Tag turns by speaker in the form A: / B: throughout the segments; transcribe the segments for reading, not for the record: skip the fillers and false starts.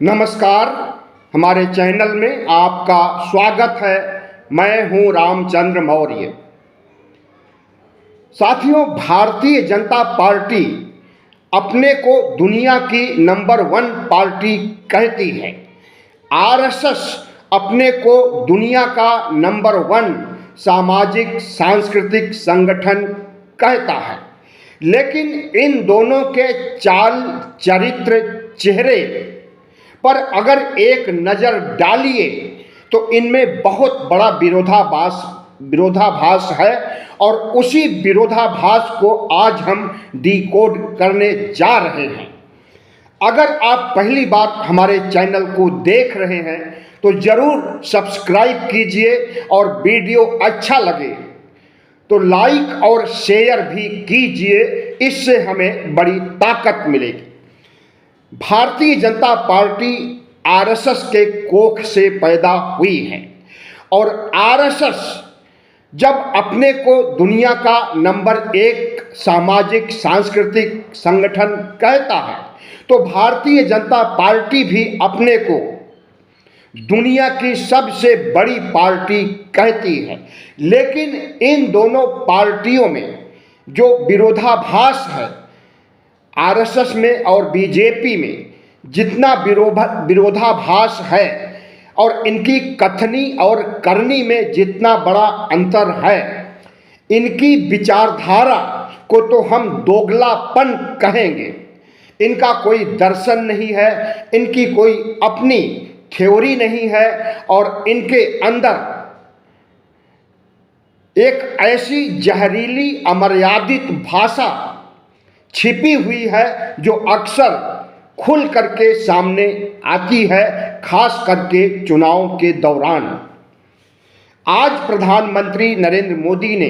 A: नमस्कार। हमारे चैनल में आपका स्वागत है। मैं हूं रामचंद्र मौर्य। साथियों, भारतीय जनता पार्टी अपने को दुनिया की नंबर 1 पार्टी कहती है। आरएसएस अपने को दुनिया का नंबर 1 सामाजिक सांस्कृतिक संगठन कहता है। लेकिन इन दोनों के चाल चरित्र चेहरे पर अगर एक नज़र डालिए तो इनमें बहुत बड़ा विरोधाभास है और उसी विरोधाभास को आज हम डिकोड करने जा रहे हैं। अगर आप पहली बार हमारे चैनल को देख रहे हैं तो ज़रूर सब्सक्राइब कीजिए और वीडियो अच्छा लगे तो लाइक और शेयर भी कीजिए। इससे हमें बड़ी ताकत मिलेगी। भारतीय जनता पार्टी आरएसएस के कोख से पैदा हुई है और आरएसएस जब अपने को दुनिया का नंबर 1 सामाजिक सांस्कृतिक संगठन कहता है तो भारतीय जनता पार्टी भी अपने को दुनिया की सबसे बड़ी पार्टी कहती है। लेकिन इन दोनों पार्टियों में जो विरोधाभास है, आरएसएस में और बीजेपी में जितना विरोधाभास है और इनकी कथनी और करनी में जितना बड़ा अंतर है, इनकी विचारधारा को तो हम दोगलापन कहेंगे। इनका कोई दर्शन नहीं है, इनकी कोई अपनी थ्योरी नहीं है और इनके अंदर एक ऐसी जहरीली अमर्यादित भाषा छिपी हुई है जो अक्सर खुल करके सामने आती है, खास करके चुनाव के दौरान। आज प्रधानमंत्री नरेंद्र मोदी ने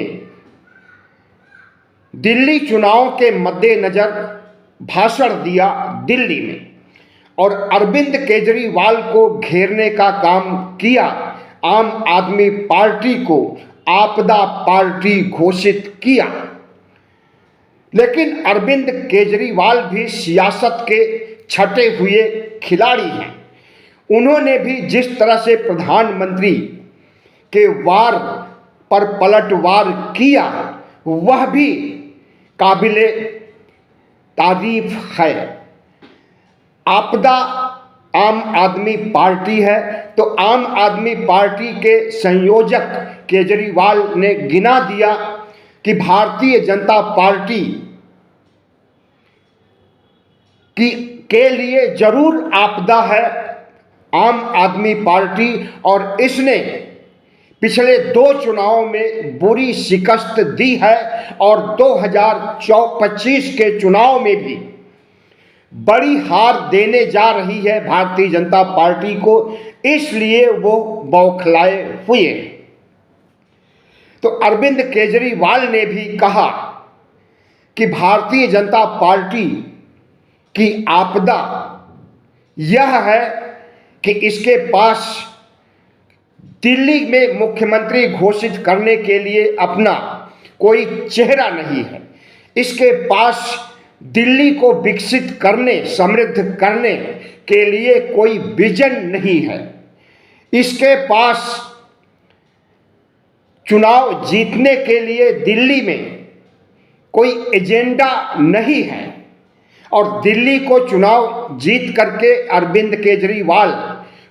A: दिल्ली चुनाव के मद्देनजर भाषण दिया दिल्ली में और अरविंद केजरीवाल को घेरने का काम किया। आम आदमी पार्टी को आपदा पार्टी घोषित किया। लेकिन अरविंद केजरीवाल भी सियासत के छटे हुए खिलाड़ी हैं। उन्होंने भी जिस तरह से प्रधानमंत्री के वार पर पलटवार किया वह भी काबिले तारीफ है। आपदा आम आदमी पार्टी है तो आम आदमी पार्टी के संयोजक केजरीवाल ने गिना दिया कि भारतीय जनता पार्टी के लिए जरूर आपदा है आम आदमी पार्टी और इसने पिछले 2 चुनावों में बुरी शिकस्त दी है और 2025 के चुनाव में भी बड़ी हार देने जा रही है भारतीय जनता पार्टी को, इसलिए वो बौखलाए हुए। तो अरविंद केजरीवाल ने भी कहा कि भारतीय जनता पार्टी की आपदा यह है कि इसके पास दिल्ली में मुख्यमंत्री घोषित करने के लिए अपना कोई चेहरा नहीं है। इसके पास दिल्ली को विकसित करने समृद्ध करने के लिए कोई विजन नहीं है। इसके पास चुनाव जीतने के लिए दिल्ली में कोई एजेंडा नहीं है और दिल्ली को चुनाव जीत करके अरविंद केजरीवाल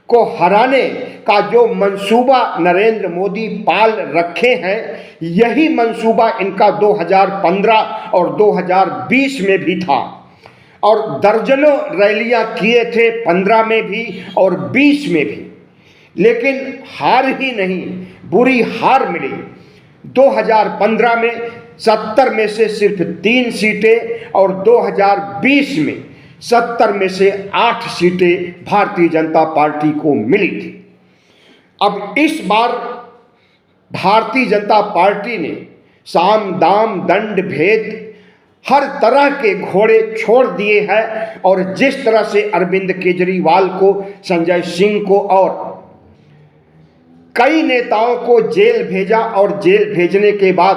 A: को हराने का जो मंसूबा नरेंद्र मोदी पाल रखे हैं, यही मंसूबा इनका 2015 और 2020 में भी था और दर्जनों रैलियां किए थे 15 में भी और 20 में भी। लेकिन हार ही नहीं, बुरी हार मिली। 2015 में 70 में से सिर्फ 3 सीटें और 2020 में 70 में से 8 सीटें भारतीय जनता पार्टी को मिली थी। अब इस बार भारतीय जनता पार्टी ने साम दाम दंड भेद हर तरह के घोड़े छोड़ दिए हैं और जिस तरह से अरविंद केजरीवाल को, संजय सिंह को और कई नेताओं को जेल भेजा और जेल भेजने के बाद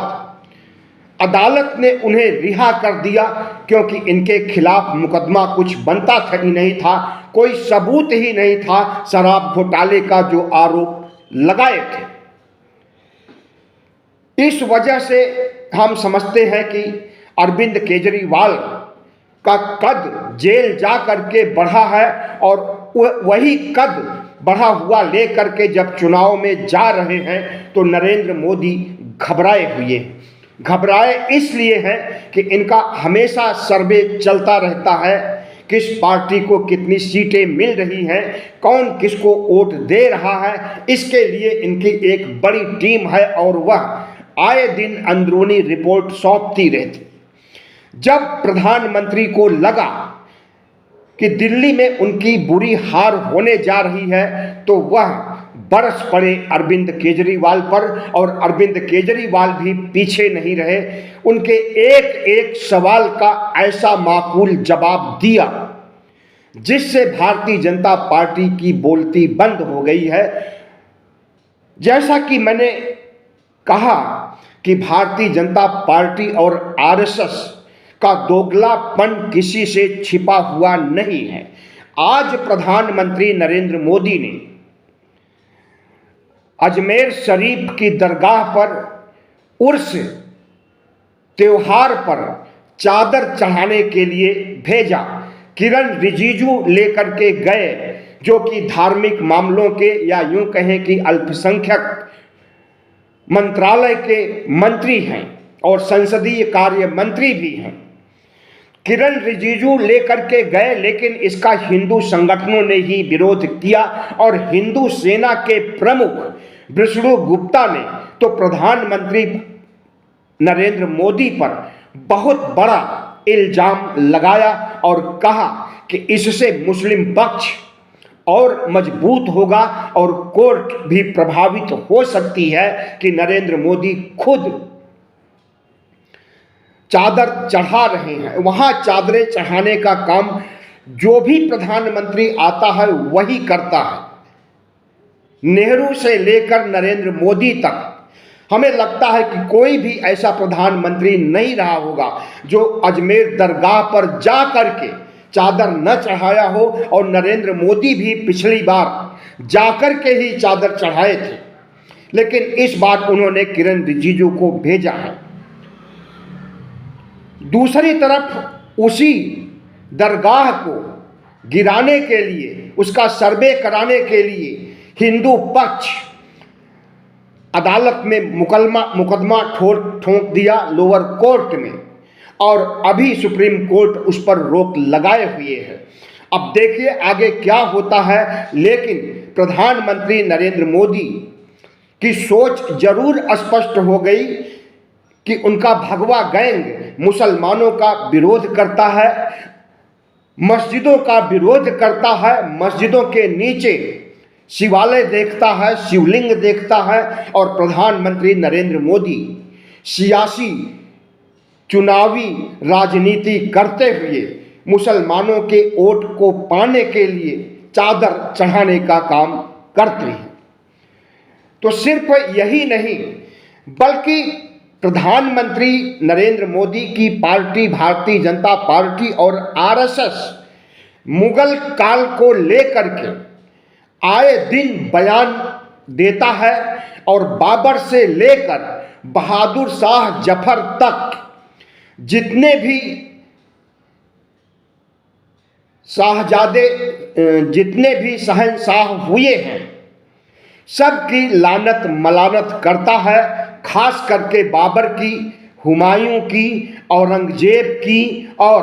A: अदालत ने उन्हें रिहा कर दिया क्योंकि इनके खिलाफ मुकदमा कुछ बनता ही नहीं था, कोई सबूत ही नहीं था शराब घोटाले का जो आरोप लगाए थे। इस वजह से हम समझते हैं कि अरविंद केजरीवाल का कद जेल जा करके बढ़ा है और वही कद बढ़ा हुआ लेकर के जब चुनाव में जा रहे हैं तो नरेंद्र मोदी घबराए इसलिए है कि इनका हमेशा सर्वे चलता रहता है, किस पार्टी को कितनी सीटें मिल रही हैं, कौन किसको वोट दे रहा है, इसके लिए इनकी एक बड़ी टीम है और वह आए दिन अंदरूनी रिपोर्ट सौंपती रहती। जब प्रधानमंत्री को लगा कि दिल्ली में उनकी बुरी हार होने जा रही है तो वह बरस पड़े अरविंद केजरीवाल पर और अरविंद केजरीवाल भी पीछे नहीं रहे। उनके एक एक सवाल का ऐसा माकूल जवाब दिया जिससे भारतीय जनता पार्टी की बोलती बंद हो गई है। जैसा कि मैंने कहा कि भारतीय जनता पार्टी और आरएसएस का दोगलापन किसी से छिपा हुआ नहीं है। आज प्रधानमंत्री नरेंद्र मोदी ने अजमेर शरीफ की दरगाह पर उर्स त्योहार पर चादर चढ़ाने के लिए भेजा। किरण रिजिजू लेकर के गए जो कि धार्मिक मामलों के या यूं कहें कि अल्पसंख्यक मंत्रालय के मंत्री हैं और संसदीय कार्य मंत्री भी हैं। किरण रिजिजू लेकर के गए लेकिन इसका हिंदू संगठनों ने ही विरोध किया और हिंदू सेना के प्रमुख विष्णु गुप्ता ने तो प्रधानमंत्री नरेंद्र मोदी पर बहुत बड़ा इल्जाम लगाया और कहा कि इससे मुस्लिम पक्ष और मजबूत होगा और कोर्ट भी प्रभावित हो सकती है कि नरेंद्र मोदी खुद चादर चढ़ा रहे हैं। वहां चादरें चढ़ाने का काम जो भी प्रधानमंत्री आता है वही करता है। नेहरू से लेकर नरेंद्र मोदी तक हमें लगता है कि कोई भी ऐसा प्रधानमंत्री नहीं रहा होगा जो अजमेर दरगाह पर जा करके चादर न चढ़ाया हो और नरेंद्र मोदी भी पिछली बार जाकर के ही चादर चढ़ाए थे, लेकिन इस बार उन्होंने किरण रिजिजू को भेजा है। दूसरी तरफ उसी दरगाह को गिराने के लिए, उसका सर्वे कराने के लिए हिंदू पक्ष अदालत में मुकदमा ठोक दिया लोअर कोर्ट में और अभी सुप्रीम कोर्ट उस पर रोक लगाए हुए है। अब देखिए आगे क्या होता है, लेकिन प्रधानमंत्री नरेंद्र मोदी की सोच जरूर स्पष्ट हो गई कि उनका भगवा गैंग मुसलमानों का विरोध करता है, मस्जिदों का विरोध करता है, मस्जिदों के नीचे शिवालय देखता है, शिवलिंग देखता है और प्रधानमंत्री नरेंद्र मोदी सियासी चुनावी राजनीति करते हुए मुसलमानों के वोट को पाने के लिए चादर चढ़ाने का काम करते हैं। तो सिर्फ यही नहीं बल्कि प्रधानमंत्री नरेंद्र मोदी की पार्टी भारतीय जनता पार्टी और आरएसएस मुगल काल को लेकर के आए दिन बयान देता है और बाबर से लेकर बहादुर शाह जफर तक जितने भी शाहजादे, जितने भी शहंशाह हुए हैं सबकी लानत मलानत करता है, खास करके बाबर की, हुमायूं की, औरंगजेब की और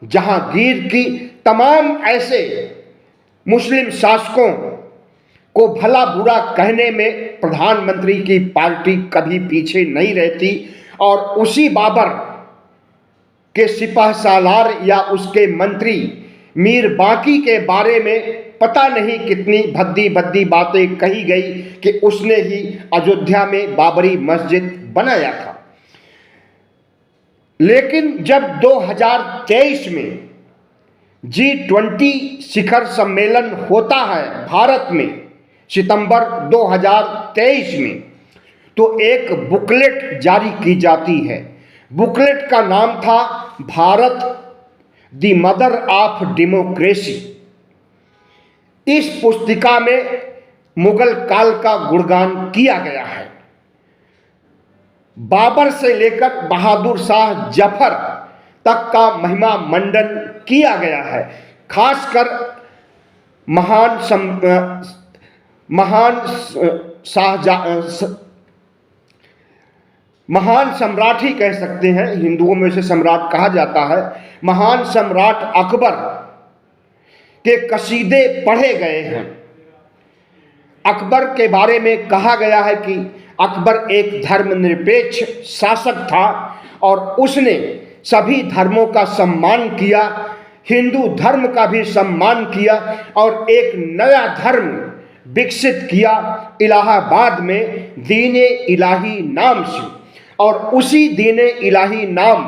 A: जहांगीर की। तमाम ऐसे मुस्लिम शासकों को भला बुरा कहने में प्रधानमंत्री की पार्टी कभी पीछे नहीं रहती और उसी बाबर के सिपह सालार या उसके मंत्री मीर बाकी के बारे में पता नहीं कितनी भद्दी भद्दी बातें कही गई कि उसने ही अयोध्या में बाबरी मस्जिद बनाया था। लेकिन जब 2023 में G20 शिखर सम्मेलन होता है भारत में सितंबर 2023 में, तो एक बुकलेट जारी की जाती है। बुकलेट का नाम था Bharat the mother of democracy. इस पुस्तिका में मुगल काल का गुणगान किया गया है। बाबर से लेकर बहादुर शाह जफर तक का महिमा मंडन किया गया है। खासकर महान सम्राट ही कह सकते हैं, हिंदुओं में से सम्राट कहा जाता है। महान सम्राट अकबर के कसीदे पढ़े गए हैं। अकबर के बारे में कहा गया है कि अकबर एक धर्मनिरपेक्ष शासक था और उसने सभी धर्मों का सम्मान किया, हिंदू धर्म का भी सम्मान किया और एक नया धर्म विकसित किया इलाहाबाद में दीन इलाही नाम से, और उसी दीन इलाही नाम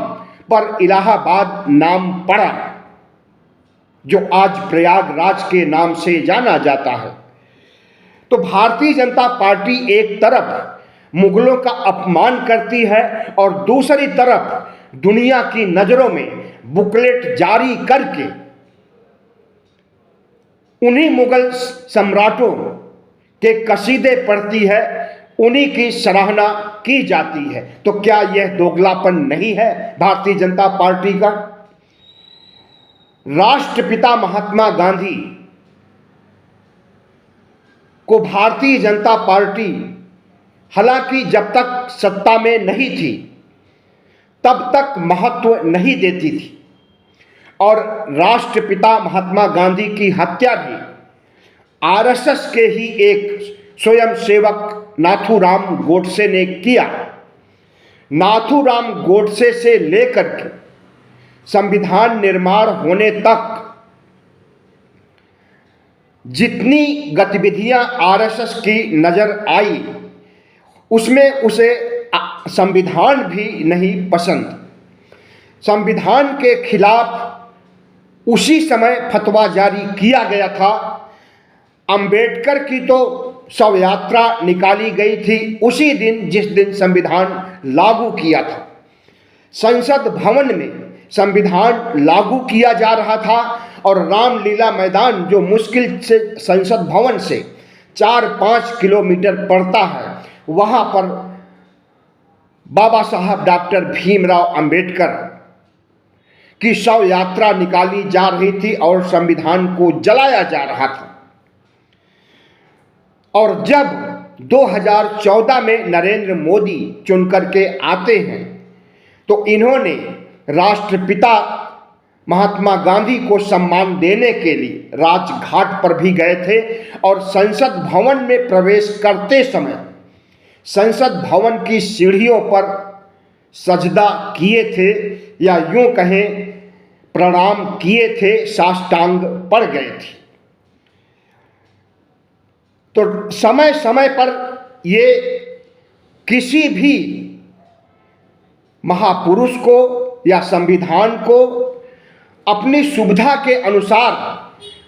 A: पर इलाहाबाद नाम पड़ा, जो आज प्रयागराज के नाम से जाना जाता है। तो भारतीय जनता पार्टी एक तरफ मुगलों का अपमान करती है और दूसरी तरफ दुनिया की नजरों में बुकलेट जारी करके उन्हीं मुगल सम्राटों के कसीदे पढ़ती है, उन्हीं की सराहना की जाती है। तो क्या यह दोगलापन नहीं है भारतीय जनता पार्टी का? राष्ट्रपिता महात्मा गांधी को भारतीय जनता पार्टी हालांकि जब तक सत्ता में नहीं थी तब तक महत्व नहीं देती थी, और राष्ट्रपिता महात्मा गांधी की हत्या भी आरएसएस के ही एक स्वयंसेवक नाथूराम गोडसे ने किया। नाथूराम गोडसे से लेकर के संविधान निर्माण होने तक जितनी गतिविधियां आरएसएस की नजर आई, उसमें उसे संविधान भी नहीं पसंद। संविधान के खिलाफ उसी समय फतवा जारी किया गया था। अंबेडकर की तो शव यात्रा निकाली गई थी उसी दिन जिस दिन संविधान लागू किया था। संसद भवन में संविधान लागू किया जा रहा था और रामलीला मैदान, जो मुश्किल से संसद भवन से 4-5 किलोमीटर पड़ता है, वहां पर बाबा साहब डॉक्टर भीमराव अंबेडकर की शव यात्रा निकाली जा रही थी और संविधान को जलाया जा रहा था। और जब 2014 में नरेंद्र मोदी चुनकर के आते हैं तो इन्होंने राष्ट्रपिता महात्मा गांधी को सम्मान देने के लिए राजघाट पर भी गए थे और संसद भवन में प्रवेश करते समय संसद भवन की सीढ़ियों पर सजदा किए थे, या यूं कहें प्रणाम किए थे, साष्टांग पड़ गए थे। तो समय समय पर ये किसी भी महापुरुष को या संविधान को अपनी सुविधा के अनुसार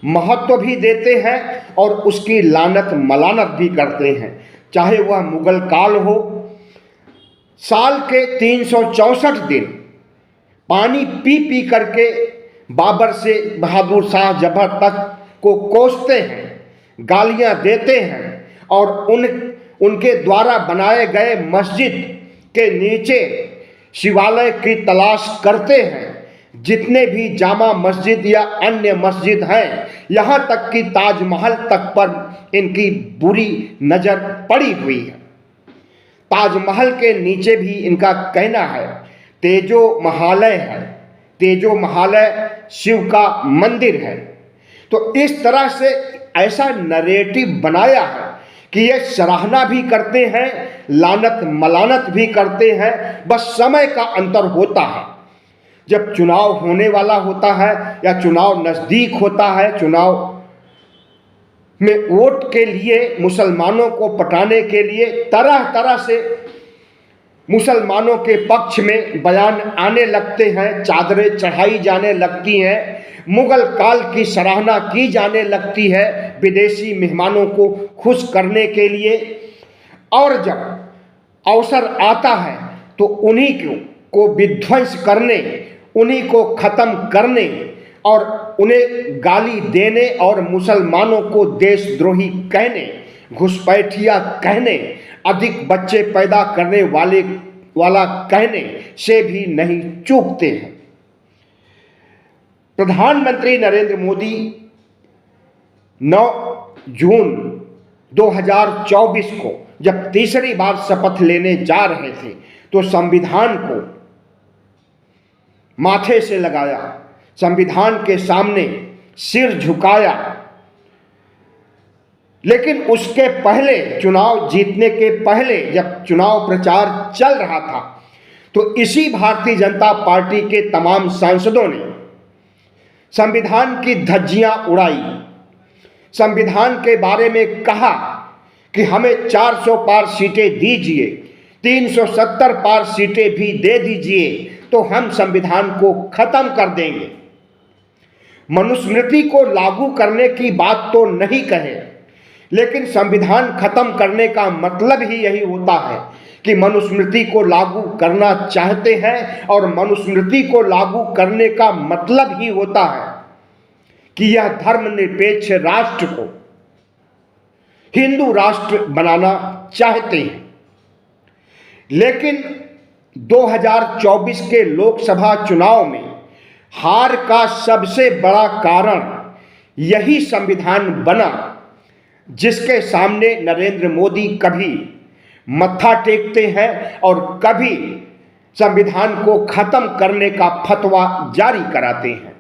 A: महत्व भी देते हैं और उसकी लानत मलानत भी करते हैं, चाहे वह मुगल काल हो। साल के 364 दिन पानी पी पी करके बाबर से बहादुर शाह जफर तक को कोसते हैं, गालियां देते हैं और उनके द्वारा बनाए गए मस्जिद के नीचे शिवालय की तलाश करते हैं। जितने भी जामा मस्जिद या अन्य मस्जिद हैं, यहाँ तक कि ताजमहल तक पर इनकी बुरी नज़र पड़ी हुई है। ताजमहल के नीचे भी इनका कहना है तेजो महालय है, तेजो महालय शिव का मंदिर है। तो इस तरह से ऐसा नरेटिव बनाया है कि ये सराहना भी करते हैं, लानत मलानत भी करते हैं। बस समय का अंतर होता है। जब चुनाव होने वाला होता है या चुनाव नज़दीक होता है, चुनाव में वोट के लिए मुसलमानों को पटाने के लिए तरह तरह से मुसलमानों के पक्ष में बयान आने लगते हैं, चादरें चढ़ाई जाने लगती हैं, मुगल काल की सराहना की जाने लगती है विदेशी मेहमानों को खुश करने के लिए। और जब अवसर आता है तो उन्हीं को को विध्वंस करने, उन्हीं को ख़त्म करने और उन्हें गाली देने और मुसलमानों को देशद्रोही कहने, घुसपैठिया कहने, अधिक बच्चे पैदा करने वाला कहने से भी नहीं चूकते हैं। प्रधानमंत्री नरेंद्र मोदी 9 जून 2024 को जब तीसरी बार शपथ लेने जा रहे थे तो संविधान को माथे से लगाया, संविधान के सामने सिर झुकाया। लेकिन उसके पहले, चुनाव जीतने के पहले, जब चुनाव प्रचार चल रहा था तो इसी भारतीय जनता पार्टी के तमाम सांसदों ने संविधान की धज्जियां उड़ाई, संविधान के बारे में कहा कि हमें 400 पार सीटें दीजिए, 370 पार सीटें भी दे दीजिए तो हम संविधान को खत्म कर देंगे। मनुस्मृति को लागू करने की बात तो नहीं कहे, लेकिन संविधान खत्म करने का मतलब ही यही होता है कि मनुस्मृति को लागू करना चाहते हैं, और मनुस्मृति को लागू करने का मतलब ही होता है कि यह धर्मनिरपेक्ष राष्ट्र को हिंदू राष्ट्र बनाना चाहते हैं। लेकिन 2024 के लोकसभा चुनाव में हार का सबसे बड़ा कारण यही संविधान बना, जिसके सामने नरेंद्र मोदी कभी मत्था टेकते हैं और कभी संविधान को खत्म करने का फतवा जारी कराते हैं।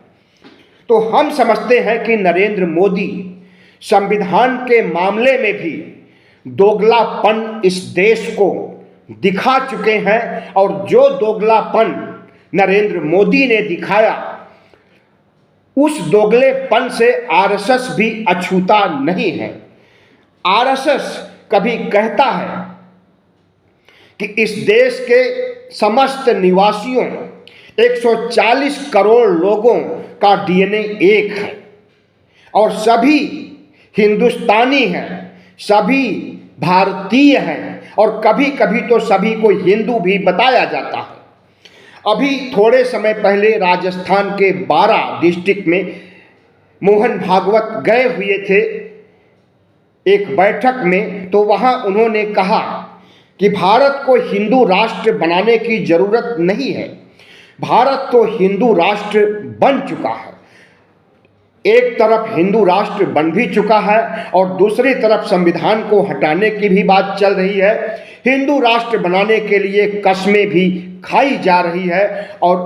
A: तो हम समझते हैं कि नरेंद्र मोदी संविधान के मामले में भी दोगलापन इस देश को दिखा चुके हैं, और जो दोगलापन नरेंद्र मोदी ने दिखाया उस दोगलेपन से आरएसएस भी अछूता नहीं है। आरएसएस कभी कहता है कि इस देश के समस्त निवासियों 140 करोड़ लोगों का डीएनए एक है और सभी हिंदुस्तानी हैं, सभी भारतीय हैं, और कभी कभी तो सभी को हिंदू भी बताया जाता है। अभी थोड़े समय पहले राजस्थान के 12 डिस्ट्रिक्ट में मोहन भागवत गए हुए थे एक बैठक में, तो वहाँ उन्होंने कहा कि भारत को हिंदू राष्ट्र बनाने की जरूरत नहीं है, भारत तो हिंदू राष्ट्र बन चुका है। एक तरफ हिंदू राष्ट्र बन भी चुका है और दूसरी तरफ संविधान को हटाने की भी बात चल रही है। हिंदू राष्ट्र बनाने के लिए कस्में भी खाई जा रही है, और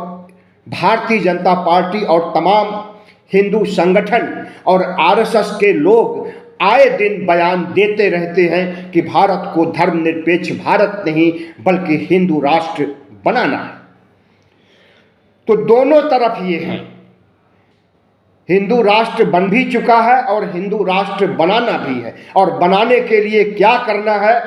A: भारतीय जनता पार्टी और तमाम हिंदू संगठन और आरएसएस के लोग आए दिन बयान देते रहते हैं कि भारत को धर्मनिरपेक्ष भारत नहीं बल्कि हिंदू राष्ट्र बनाना है। तो दोनों तरफ ये हैं, हिंदू राष्ट्र बन भी चुका है और हिंदू राष्ट्र बनाना भी है, और बनाने के लिए क्या करना है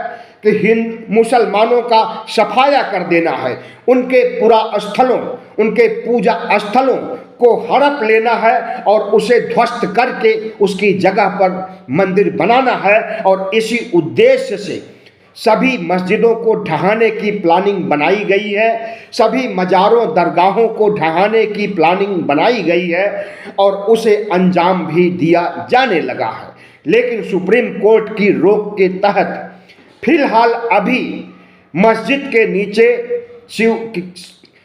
A: कि मुसलमानों का सफाया कर देना है, उनके पुरा स्थलों, उनके पूजा स्थलों को हड़प लेना है और उसे ध्वस्त करके उसकी जगह पर मंदिर बनाना है। और इसी उद्देश्य से सभी मस्जिदों को ढहाने की प्लानिंग बनाई गई है, सभी मज़ारों दरगाहों को ढहाने की प्लानिंग बनाई गई है, और उसे अंजाम भी दिया जाने लगा है। लेकिन सुप्रीम कोर्ट की रोक के तहत फिलहाल अभी मस्जिद के नीचे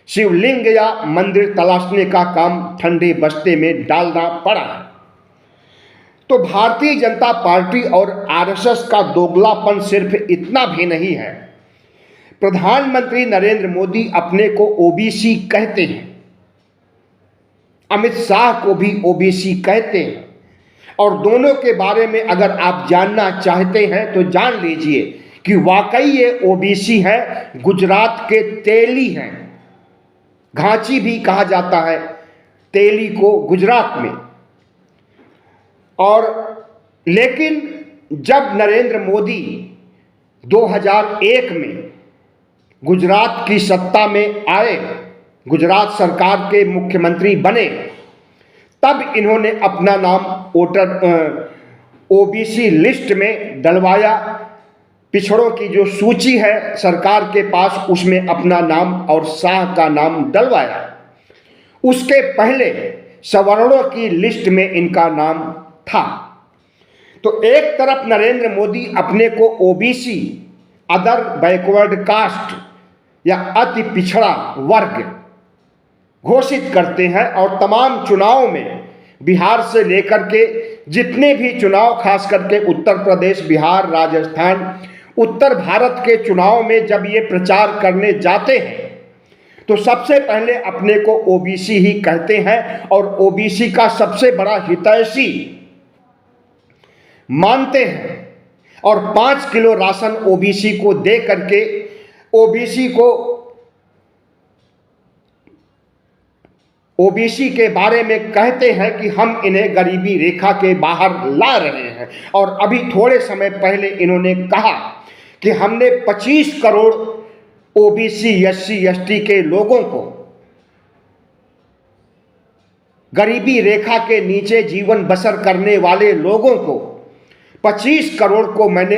A: शिवलिंग या मंदिर तलाशने का काम ठंडे बस्ते में डालना पड़ा है। तो भारतीय जनता पार्टी और आरएसएस का दोगलापन सिर्फ इतना भी नहीं है। प्रधानमंत्री नरेंद्र मोदी अपने को ओबीसी कहते हैं, अमित शाह को भी ओबीसी कहते हैं, और दोनों के बारे में अगर आप जानना चाहते हैं तो जान लीजिए कि वाकई ये ओबीसी है, गुजरात के तेली हैं, घांची भी कहा जाता है तेली को गुजरात में। और लेकिन जब नरेंद्र मोदी 2001 में गुजरात की सत्ता में आए, गुजरात सरकार के मुख्यमंत्री बने, तब इन्होंने अपना नाम वोटर ओबीसी लिस्ट में डलवाया, पिछड़ों की जो सूची है सरकार के पास, उसमें अपना नाम और शाह का नाम डलवाया। उसके पहले सवर्णों की लिस्ट में इनका नाम था। तो एक तरफ नरेंद्र मोदी अपने को ओबीसी, अदर बैकवर्ड कास्ट या अति पिछड़ा वर्ग घोषित करते हैं, और तमाम चुनाव में बिहार से लेकर के जितने भी चुनाव, खास करके उत्तर प्रदेश, बिहार, राजस्थान, उत्तर भारत के चुनाव में जब ये प्रचार करने जाते हैं तो सबसे पहले अपने को ओबीसी ही कहते हैं और ओबीसी का सबसे बड़ा हितैषी मानते हैं, और 5 किलो राशन ओबीसी को दे करके ओबीसी के बारे में कहते हैं कि हम इन्हें गरीबी रेखा के बाहर ला रहे हैं। और अभी थोड़े समय पहले इन्होंने कहा कि हमने 25 करोड़ ओबीसी, एससी, एसटी के लोगों को, गरीबी रेखा के नीचे जीवन बसर करने वाले लोगों को, 25 करोड़ को मैंने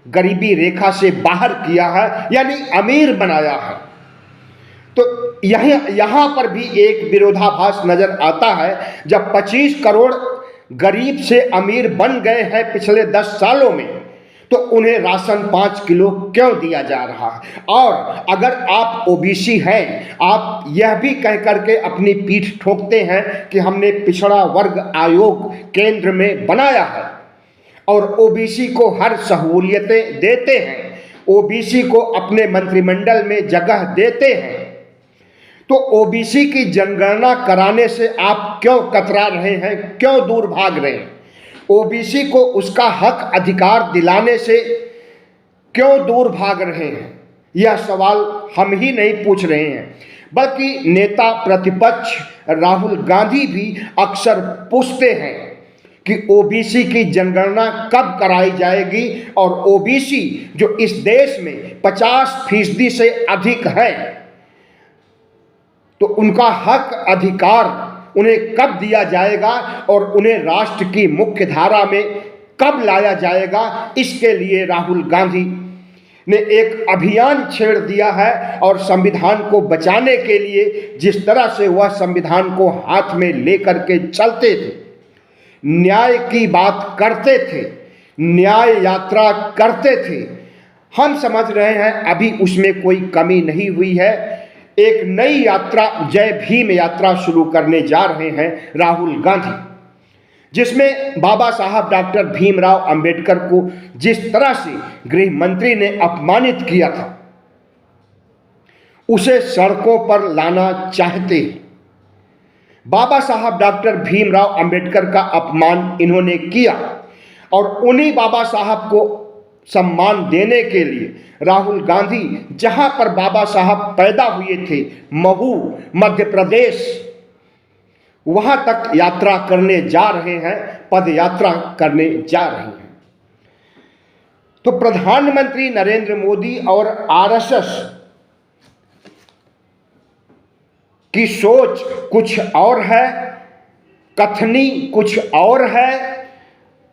A: गरीबी रेखा से बाहर किया है, यानी अमीर बनाया है। तो यहां पर भी एक विरोधाभास नजर आता है। जब 25 करोड़ गरीब से अमीर बन गए हैं पिछले 10 सालों में, तो उन्हें राशन 5 किलो क्यों दिया जा रहा है? और अगर आप ओबीसी हैं, आप यह भी कह करके अपनी पीठ ठोकते हैं कि हमने पिछड़ा वर्ग आयोग केंद्र में बनाया है और ओबीसी को हर सहूलियतें देते हैं, ओबीसी को अपने मंत्रिमंडल में जगह देते हैं, तो ओबीसी की जनगणना कराने से आप क्यों कतरा रहे हैं, क्यों दूर भाग रहे हैं? ओबीसी को उसका हक अधिकार दिलाने से क्यों दूर भाग रहे हैं? यह सवाल हम ही नहीं पूछ रहे हैं, बल्कि नेता प्रतिपक्ष राहुल गांधी भी अक्सर पूछते हैं कि ओबीसी की जनगणना कब कराई जाएगी, और ओबीसी जो इस देश में 50% से अधिक है, तो उनका हक अधिकार उन्हें कब दिया जाएगा और उन्हें राष्ट्र की मुख्य धारा में कब लाया जाएगा। इसके लिए राहुल गांधी ने एक अभियान छेड़ दिया है, और संविधान को बचाने के लिए जिस तरह से वह संविधान को हाथ में लेकर के चलते थे, न्याय की बात करते थे, न्याय यात्रा करते थे, हम समझ रहे हैं अभी उसमें कोई कमी नहीं हुई है। एक नई यात्रा, जय भीम यात्रा शुरू करने जा रहे हैं राहुल गांधी, जिसमें बाबा साहब डॉक्टर भीमराव अंबेडकर को जिस तरह से गृह मंत्री ने अपमानित किया था, उसे सड़कों पर लाना चाहते हैं। बाबा साहब डॉक्टर भीमराव अंबेडकर का अपमान इन्होंने किया, और उन्हीं बाबा साहब को सम्मान देने के लिए राहुल गांधी जहां पर बाबा साहब पैदा हुए थे, महू, मध्य प्रदेश, वहां तक यात्रा करने जा रहे हैं, पद यात्रा करने जा रहे हैं। तो प्रधानमंत्री नरेंद्र मोदी और आरएसएस की सोच कुछ और है, कथनी कुछ और है,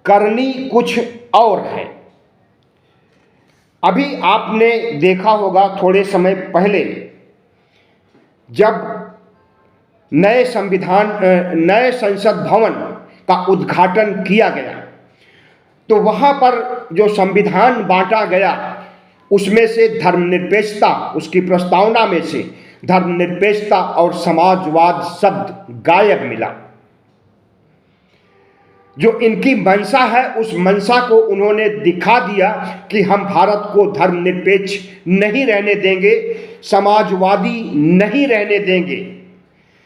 A: करनी कुछ और है। अभी आपने देखा होगा थोड़े समय पहले जब नए संसद भवन का उद्घाटन किया गया, तो वहाँ पर जो संविधान बांटा गया उसमें से धर्मनिरपेक्षता, उसकी प्रस्तावना में से धर्मनिरपेक्षता और समाजवाद शब्द गायब मिला। जो इनकी मंशा है, उस मंशा को उन्होंने दिखा दिया कि हम भारत को धर्मनिरपेक्ष नहीं रहने देंगे, समाजवादी नहीं रहने देंगे,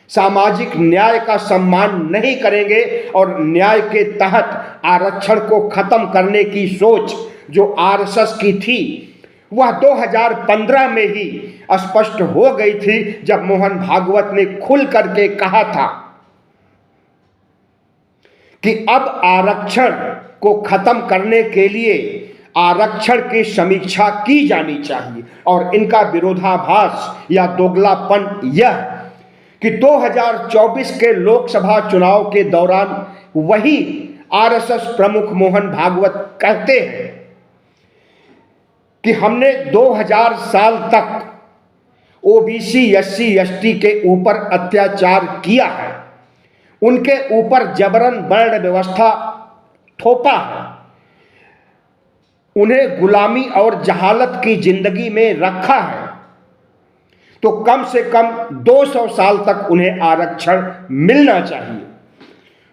A: सामाजिक न्याय का सम्मान नहीं करेंगे, और न्याय के तहत आरक्षण को खत्म करने की सोच जो आरएसएस की थी, वह 2015 में ही स्पष्ट हो गई थी, जब मोहन भागवत ने खुल करके कहा था कि अब आरक्षण को खत्म करने के लिए आरक्षण की समीक्षा की जानी चाहिए। और इनका विरोधाभास या दोगलापन यह कि 2024 के लोकसभा चुनाव के दौरान वही आरएसएस प्रमुख मोहन भागवत कहते हैं कि हमने 2000 साल तक ओबीसी एससी एसटी के ऊपर अत्याचार किया है, उनके ऊपर जबरन वर्ण व्यवस्था थोपा है, उन्हें गुलामी और जहालत की जिंदगी में रखा है, तो कम से कम 200 साल तक उन्हें आरक्षण मिलना चाहिए।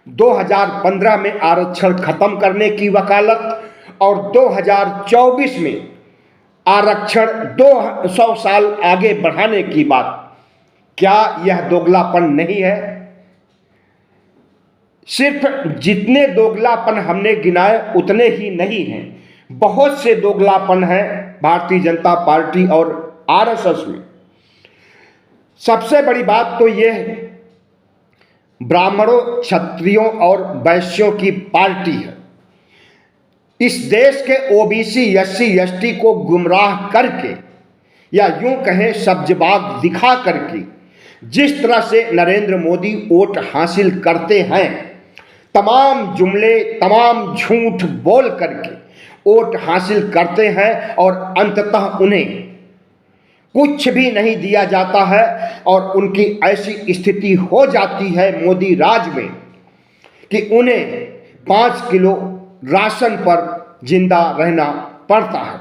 A: 2015 में आरक्षण खत्म करने की वकालत और 2024 में आरक्षण 200 साल आगे बढ़ाने की बात, क्या यह दोगलापन नहीं है? सिर्फ जितने दोगलापन हमने गिनाए उतने ही नहीं हैं, बहुत से दोगलापन हैं भारतीय जनता पार्टी और आरएसएस में। सबसे बड़ी बात तो यह है, ब्राह्मणों, क्षत्रियों और वैश्यों की पार्टी है। इस देश के ओबीसी एससी एसटी को गुमराह करके या यूं कहें सब्जबाग दिखा करके जिस तरह से नरेंद्र मोदी वोट हासिल करते हैं, तमाम जुमले, तमाम झूठ बोल करके वोट हासिल करते हैं और अंततः उन्हें कुछ भी नहीं दिया जाता है और उनकी ऐसी स्थिति हो जाती है मोदी राज में कि उन्हें 5 किलो राशन पर जिंदा रहना पड़ता है।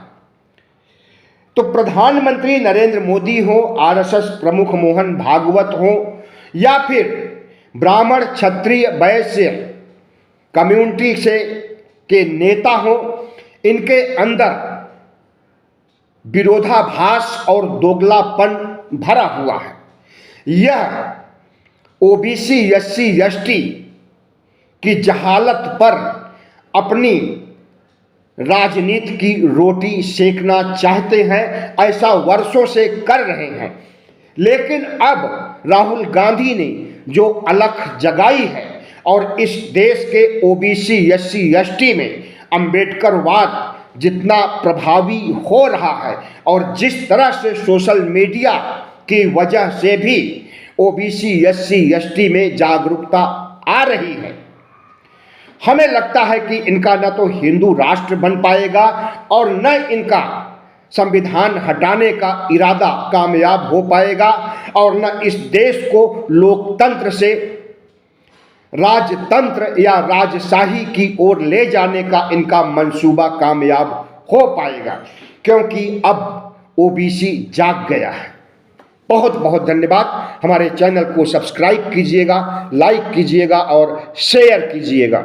A: तो प्रधानमंत्री नरेंद्र मोदी हो, आरएसएस प्रमुख मोहन भागवत हो या फिर ब्राह्मण क्षत्रिय वैश्य कम्युनिटी से के नेता हो, इनके अंदर विरोधाभास और दोगलापन भरा हुआ है। यह ओबीसी एससी एसटी की जहालत पर अपनी राजनीति की रोटी सेकना चाहते हैं, ऐसा वर्षों से कर रहे हैं। लेकिन अब राहुल गांधी ने जो अलख जगाई है और इस देश के ओबीसी एससी एसटी में अंबेडकरवाद जितना प्रभावी हो रहा है और जिस तरह से सोशल मीडिया की वजह से भी ओबीसी एससी एसटी में जागरूकता आ रही है, हमें लगता है कि इनका न तो हिंदू राष्ट्र बन पाएगा और न इनका संविधान हटाने का इरादा कामयाब हो पाएगा और न इस देश को लोकतंत्र से राजतंत्र या राजशाही की ओर ले जाने का इनका मंसूबा कामयाब हो पाएगा, क्योंकि अब ओबीसी जाग गया है। बहुत बहुत धन्यवाद। हमारे चैनल को सब्सक्राइब कीजिएगा, लाइक कीजिएगा और शेयर कीजिएगा।